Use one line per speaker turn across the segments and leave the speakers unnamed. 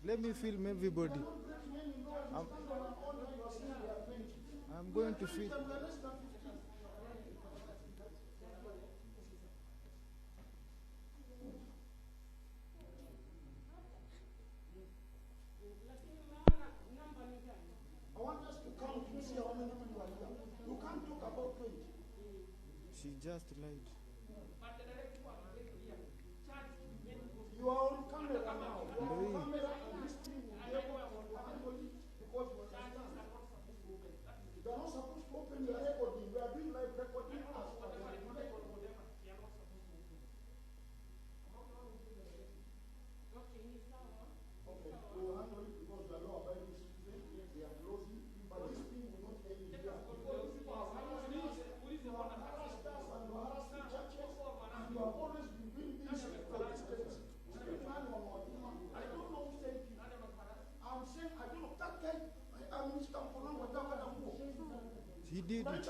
Let me film everybody. I'm going to film.
I want us to count to see how many people are here. You can't talk about 20.
She just lied.
You are on camera now. You are on
Ndio hii.
camera and this thing will be able to everybody because you understand. You are not supposed to open your recording. We are doing live recording as well. Okay, we will handle it because we are law abiding citizens. They are closing, but this thing will not end here. Because people have harassed us, you have harassed us and you harassed the churches, and you have always been doing things for the states. I don't know who sent you. I'm saying I don't know that guy. I'm Mr. Mponangwa Damu.
He did it.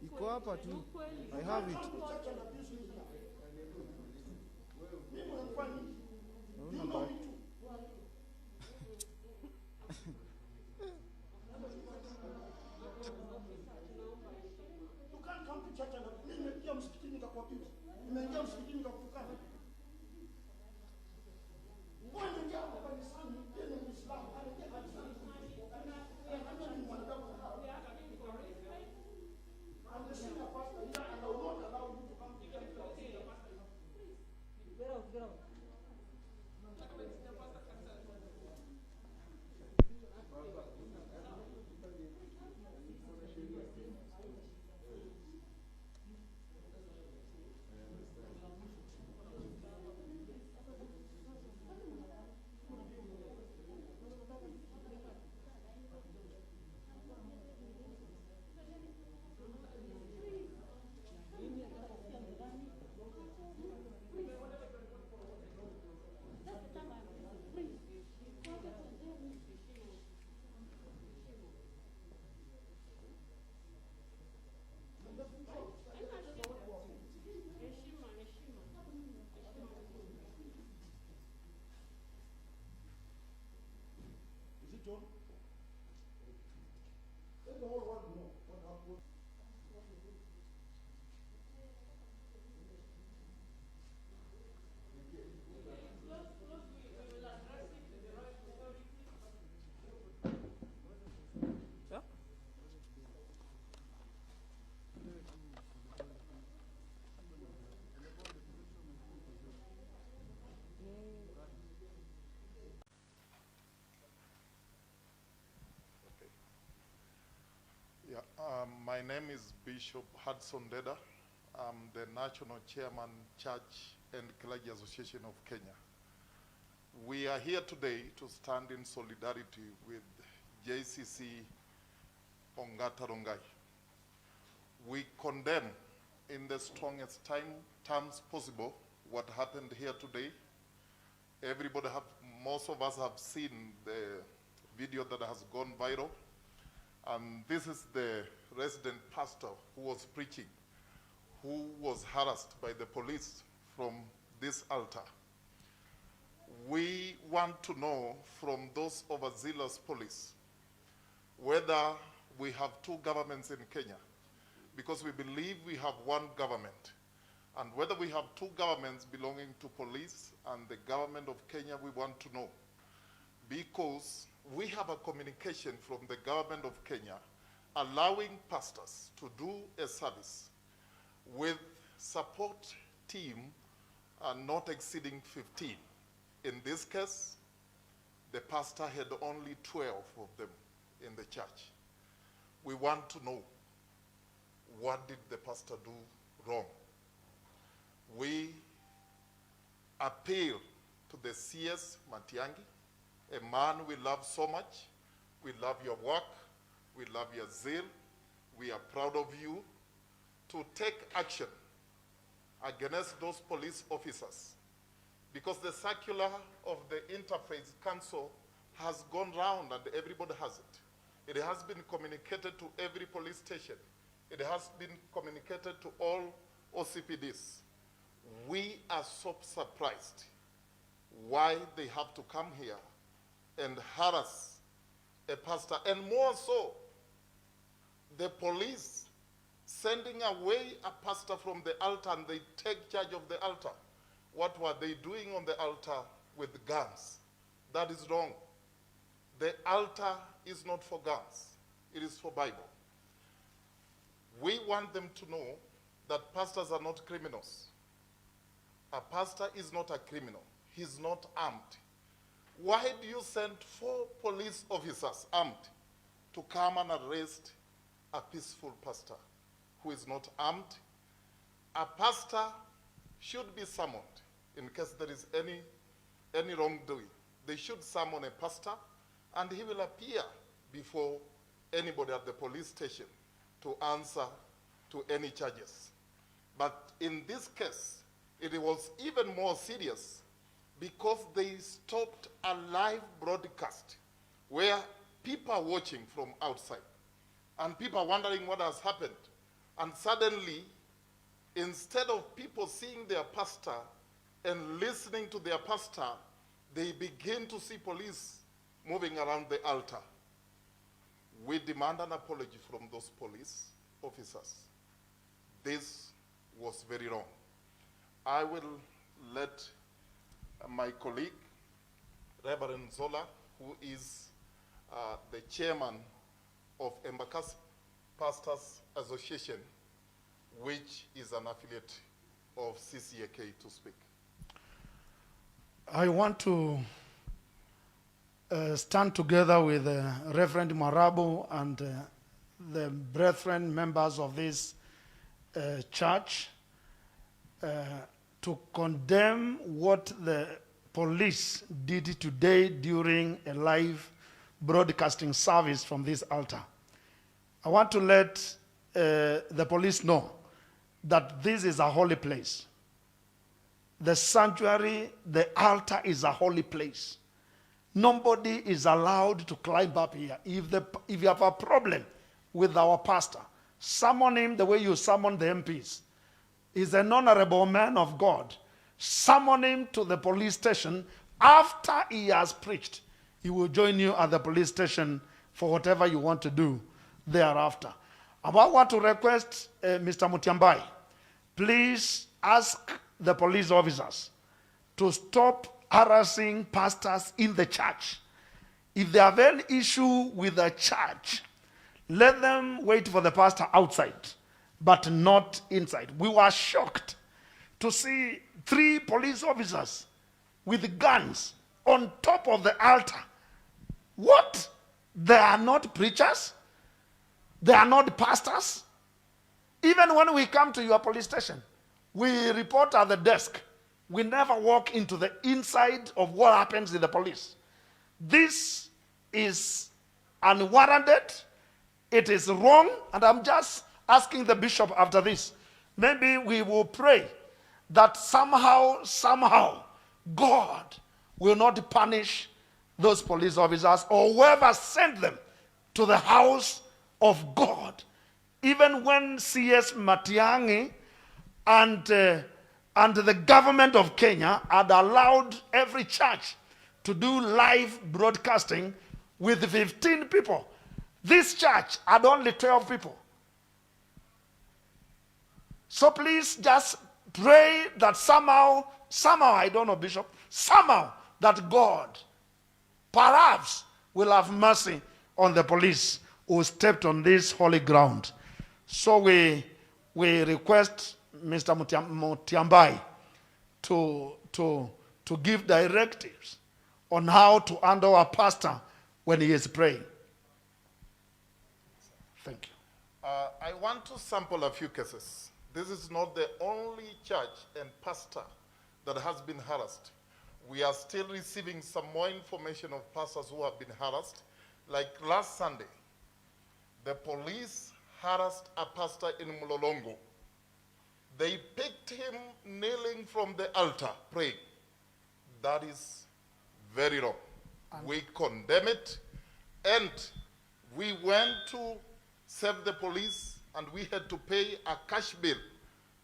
Iko hapa tu. I have it. Naona ba-
You can't come to church and nimeingia msikitini nikakuabuse. Nimeingia msikitini nikakutukana. Wewe unaingia hapa kanisani, yeye ni Muislamu, anaingia kanisani. Anafanya ni mwanadamu. I'm the senior pastor here and I will not allow you to come to church.
Get out.
Is it John? Let the whole world know what happened.
Yeah?
Yeah, my name is Bishop Hudson Deda. I'm the National Chairman, Church and Clergy Association of Kenya. We are here today to stand in solidarity with JCC Ongata Rongai. We condemn in the strongest terms possible what happened here today. Most of us have seen the video that has gone viral. And this is the resident pastor who was preaching, who was harassed by the police from this altar. We want to know from those overzealous police whether we have two governments in Kenya, because we believe we have one government. And whether we have two governments belonging to police and the government of Kenya, we want to know. Because we have a communication from the government of Kenya allowing pastors to do a service with support team not exceeding 15. In this case, the pastor had only 12 of them in the church. We want to know, what did the pastor do wrong? We appeal to the CS Matiangi, a man we love so much. We love your work. We love your zeal. We are proud of you to take action against those police officers, because the circular of the Interfaith Council has gone round and everybody has it. It has been communicated to every police station. It has been communicated to all OCPDs. We are so surprised why they have to come here and harass a pastor, and more so, the police sending away a pastor from the altar and they take charge of the altar. What were they doing on the altar with guns? That is wrong. The altar is not for guns. It is for Bible. We want them to know that pastors are not criminals. A pastor is not a criminal. He's not armed. Why do you send 4 police officers armed to come and arrest a peaceful pastor who is not armed? A pastor should be summoned in case there is any wrongdoing. They should summon a pastor and he will appear before anybody at the police station to answer to any charges. But in this case, it was even more serious because they stopped a live broadcast where people are watching from outside and people are wondering what has happened. And suddenly, instead of people seeing their pastor and listening to their pastor, they begin to see police moving around the altar. We demand an apology from those police officers. This was very wrong. I will let my colleague, Reverend Zola, who is the chairman of Embakasi Pastors Association, which is an affiliate of CCAK, to speak.
I want to stand together with Reverend Marabu and the brethren members of this church to condemn what the police did today during a live broadcasting service from this altar. I want to let the police know that this is a holy place. The sanctuary, the altar is a holy place. Nobody is allowed to climb up here. If you have a problem with our pastor, summon him the way you summon the MPs. He's an honorable man of God. Summon him to the police station. After he has preached, he will join you at the police station for whatever you want to do thereafter. I want to request Mr. Mutiambai, please ask the police officers to stop harassing pastors in the church. If they have any issue with the church, let them wait for the pastor outside, but not inside. We were shocked to see 3 police officers with guns on top of the altar. What? They are not preachers? They are not pastors? Even when we come to your police station, we report at the desk. We never walk into the inside of what happens in the police. This is unwarranted. It is wrong. And I'm just asking the bishop after this, maybe we will pray that somehow, God will not punish those police officers or whoever sent them to the house of God. Even when CS Matiang'i and the government of Kenya had allowed every church to do live broadcasting with 15 people. This church had only 12 people. So please just pray that somehow, I don't know, Bishop, somehow that God perhaps will have mercy on the police who stepped on this holy ground. So we request Mr. Mutiambai to give directives on how to handle a pastor when he is praying. Thank you.
I want to sample a few cases. This is not the only church and pastor that has been harassed. We are still receiving some more information of pastors who have been harassed. Like last Sunday, the police harassed a pastor in Mlolongo. They picked him kneeling from the altar, praying. That is very wrong. We condemn it, and we went to save the police, and we had to pay a cash bill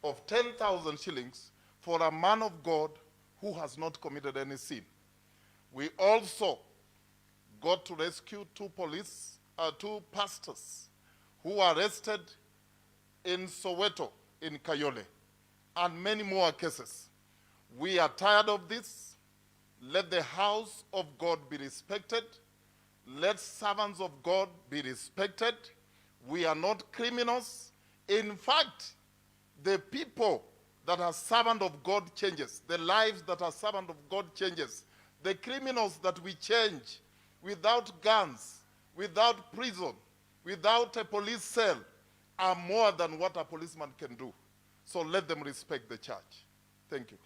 of 10,000 shillings for a man of God who has not committed any sin. We also God to rescue two pastors who were arrested in Soweto, in Kayole, and many more cases. We are tired of this. Let the house of God be respected. Let servants of God be respected. We are not criminals. In fact, the people that are servant of God changes. The lives that are servant of God changes. The criminals that we change without guns, without prison, without a police cell, are more than what a policeman can do. So let them respect the church. Thank you.